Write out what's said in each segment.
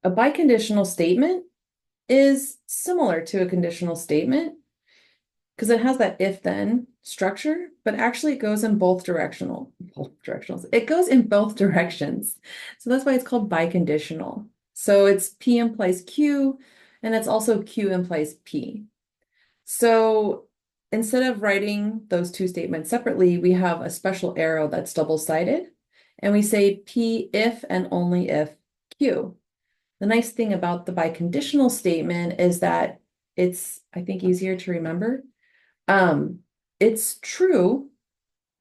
A biconditional statement is similar to a conditional statement because it has that if-then structure, but actually it goes in both directionals. It goes in both directions. So that's why it's called biconditional. So it's P implies Q, and it's also Q implies P. So instead of writing those two statements separately, we have a special arrow that's double-sided, and we say P if and only if Q. The nice thing about the biconditional statement is that it's, I think, easier to remember. It's true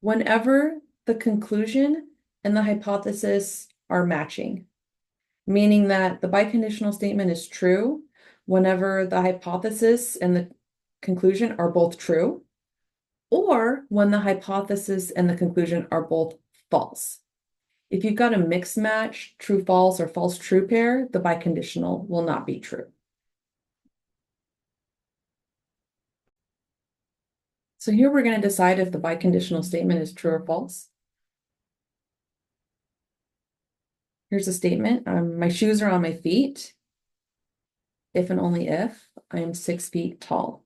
whenever the conclusion and the hypothesis are matching, meaning that the biconditional statement is true whenever the hypothesis and the conclusion are both true, or when the hypothesis and the conclusion are both false. If you've got a mixed match, true false or false true pair, the biconditional will not be true. So here we're going to decide if the biconditional statement is true or false. Here's a statement. My shoes are on my feet. If and only if I am 6 feet tall.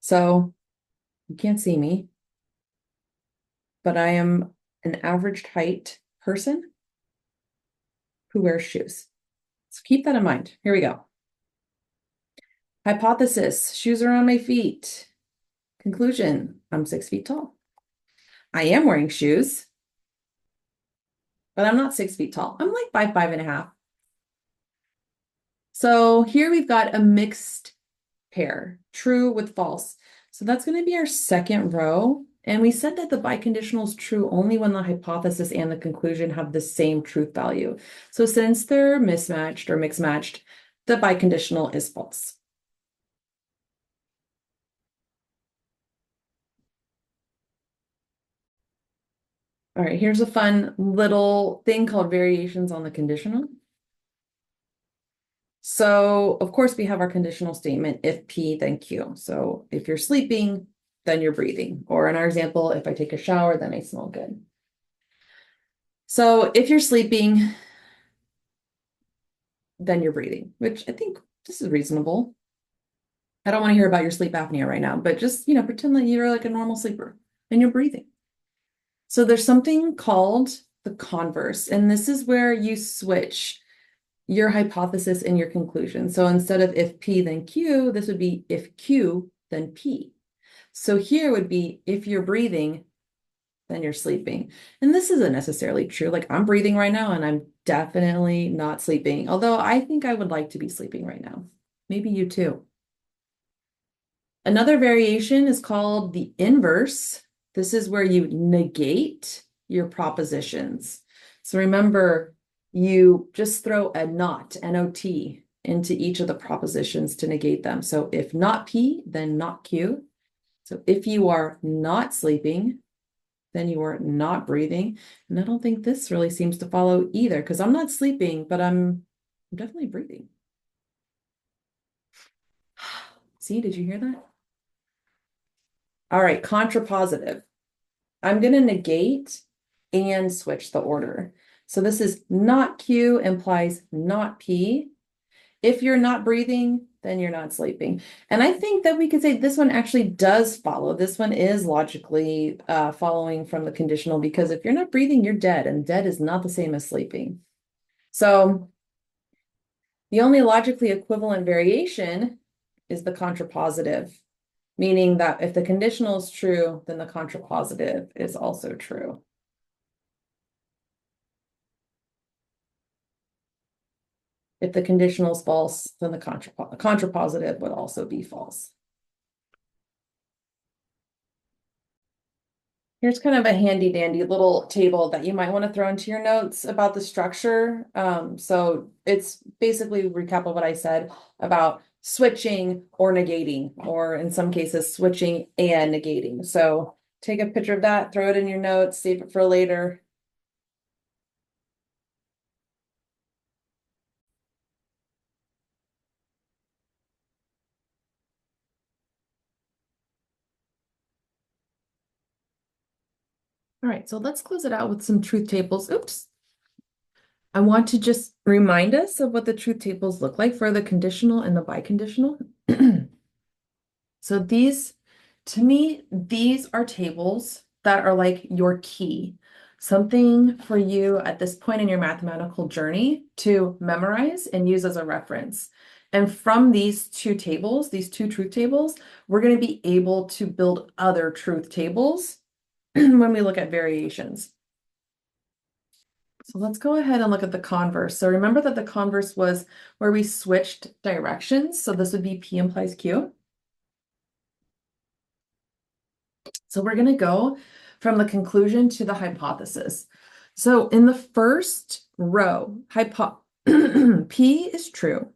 So you can't see me, but I am an average height person who wears shoes. So keep that in mind. Here we go. Hypothesis, shoes are on my feet. Conclusion, I'm 6 feet tall. I am wearing shoes, but I'm not 6 feet tall. I'm like 5'5.5". So here we've got a mixed pair, true with false. So that's going to be our second row. And we said that the biconditional is true only when the hypothesis and the conclusion have the same truth value. So since they're mismatched or mixed matched, the biconditional is false. All right, here's a fun little thing called variations on the conditional. So of course we have our conditional statement, if P, then Q. So if you're sleeping, then you're breathing. Or in our example, if I take a shower, then I smell good. So if you're sleeping, then you're breathing, which I think this is reasonable. I don't want to hear about your sleep apnea right now, but just, pretend that you're like a normal sleeper and you're breathing. So there's something called the converse, and this is where you switch your hypothesis and your conclusion. So instead of if P, then Q, this would be if Q, then P. So here would be if you're breathing, then you're sleeping. And this isn't necessarily true. Like I'm breathing right now and I'm definitely not sleeping. Although I think I would like to be sleeping right now. Maybe you too. Another variation is called the inverse. This is where you negate your propositions. So remember, you just throw a not, N-O-T, into each of the propositions to negate them. So if not P, then not Q. So if you are not sleeping, then you are not breathing. And I don't think this really seems to follow either, because I'm not sleeping, but I'm definitely breathing. See, did you hear that? All right, contrapositive. I'm going to negate and switch the order. So this is not Q implies not P. If you're not breathing, then you're not sleeping. And I think that we could say this one actually does follow. This one is logically following from the conditional, because if you're not breathing, you're dead, and dead is not the same as sleeping. So the only logically equivalent variation is the contrapositive, meaning that if the conditional is true, then the contrapositive is also true. If the conditional is false, then the contrapositive would also be false. Here's kind of a handy dandy little table that you might want to throw into your notes about the structure. So it's basically a recap of what I said about switching or negating, or in some cases, switching and negating. So take a picture of that, throw it in your notes, save it for later. All right, so let's close it out with some truth tables. Oops. I want to just remind us of what the truth tables look like for the conditional and the biconditional. So these, to me, these are tables that are like your key, something for you at this point in your mathematical journey to memorize and use as a reference. And from these two tables, these two truth tables, we're going to be able to build other truth tables when we look at variations. So let's go ahead and look at the converse. So remember that the converse was where we switched directions. So this would be P implies Q. So we're going to go from the conclusion to the hypothesis. So in the first row, P is true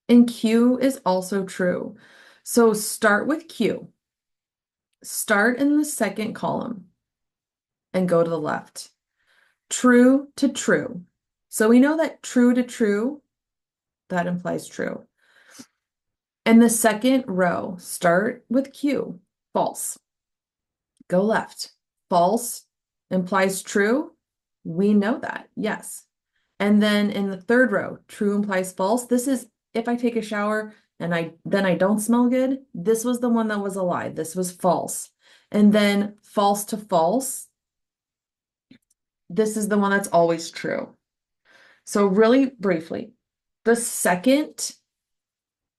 and Q is also true. So start with Q. Start in the second column and go to the left. True to true. So we know that true to true, that implies true. And the second row, start with Q, false. Go left. False implies true. We know that, yes. And then in the third row, true implies false. This is if I take a shower and then I don't smell good. This was the one that was a lie. This was false. And then false to false. This is the one that's always true. So really briefly, the second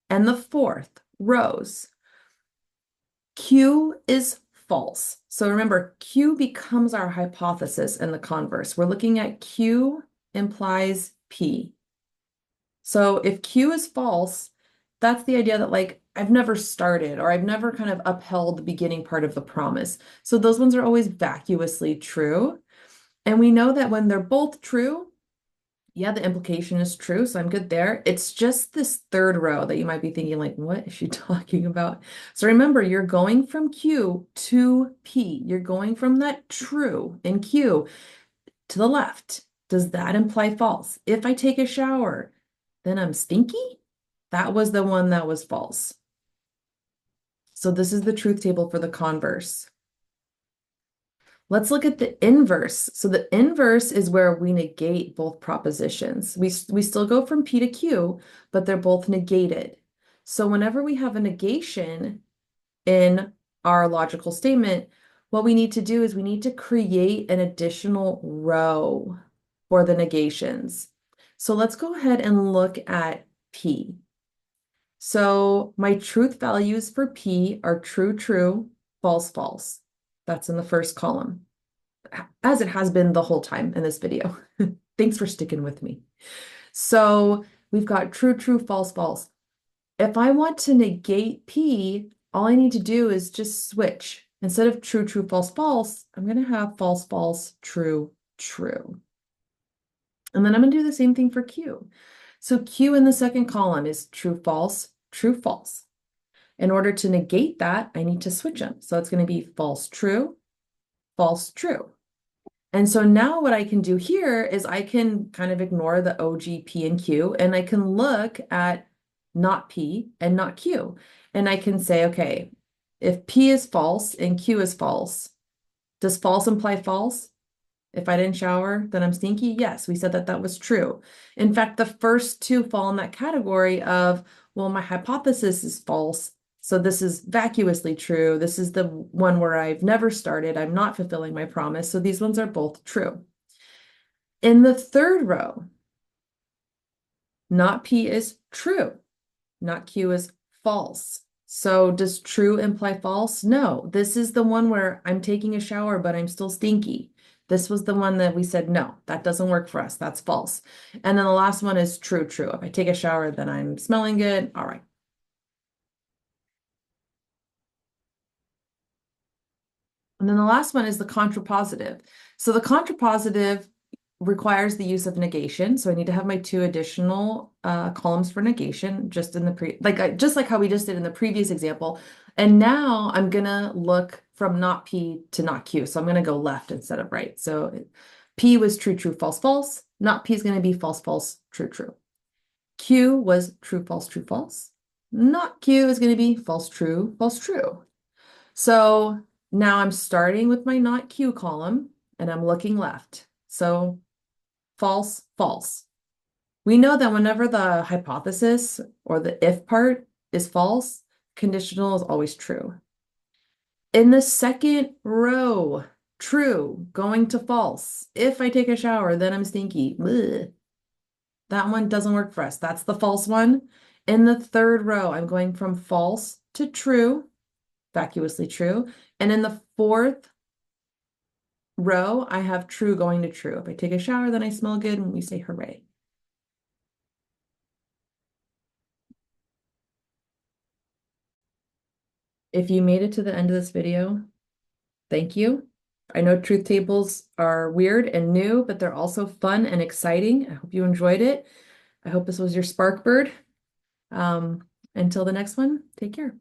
and the fourth rows, Q is false. So remember, Q becomes our hypothesis in the converse. We're looking at Q implies P. So if Q is false, that's the idea that like I've never started or I've never kind of upheld the beginning part of the promise. So those ones are always vacuously true. And we know that when they're both true, yeah, the implication is true, so I'm good there. It's just this third row that you might be thinking like, what is she talking about? So remember, you're going from Q to P. You're going from that true in Q to the left. Does that imply false? If I take a shower, then I'm stinky? That was the one that was false. So this is the truth table for the converse. Let's look at the inverse. So the inverse is where we negate both propositions. We still go from P to Q, but they're both negated. So whenever we have a negation in our logical statement, what we need to do is we need to create an additional row for the negations. So let's go ahead and look at P. So my truth values for P are true, true, false, false. That's in the first column, as it has been the whole time in this video. Thanks for sticking with me. So we've got true, true, false, false. If I want to negate P, all I need to do is just switch. Instead of true, true, false, false, I'm going to have false, false, true, true. And then I'm going to do the same thing for Q. So Q in the second column is true, false, true, false. In order to negate that, I need to switch them. So it's going to be false, true, false, true. And so now what I can do here is I can kind of ignore the OG, P, and Q, and I can look at not P and not Q. And I can say, okay, if P is false and Q is false, does false imply false? If I didn't shower, then I'm stinky? Yes, we said that that was true. In fact, the first two fall in that category of, well, my hypothesis is false. So this is vacuously true. This is the one where I've never started. I'm not fulfilling my promise. So these ones are both true. In the third row, not P is true. Not Q is false. So does true imply false? No, this is the one where I'm taking a shower, but I'm still stinky. This was the one that we said, no, that doesn't work for us. That's false. And then the last one is true, true. If I take a shower, then I'm smelling good. All right. And then the last one is the contrapositive. So the contrapositive requires the use of negation. So I need to have my two additional columns for negation just in the just like how we just did in the previous example. And now I'm gonna look from not P to not Q. So I'm gonna go left instead of right. So P was true, true, false, false. Not P is gonna be false, false, true, true. Q was true, false, true, false. Not Q is gonna be false, true, false, true. So now I'm starting with my not Q column and I'm looking left. So false, false. We know that whenever the hypothesis or the if part is false, conditional is always true. In the second row, true, going to false. If I take a shower, then I'm stinky. Blech. That one doesn't work for us. That's the false one. In the third row, I'm going from false to true, vacuously true. And in the fourth row, I have true going to true. If I take a shower, then I smell good, and we say hooray. If you made it to the end of this video, thank you. I know truth tables are weird and new, but they're also fun and exciting. I hope you enjoyed it. I hope this was your spark bird. Until the next one, take care.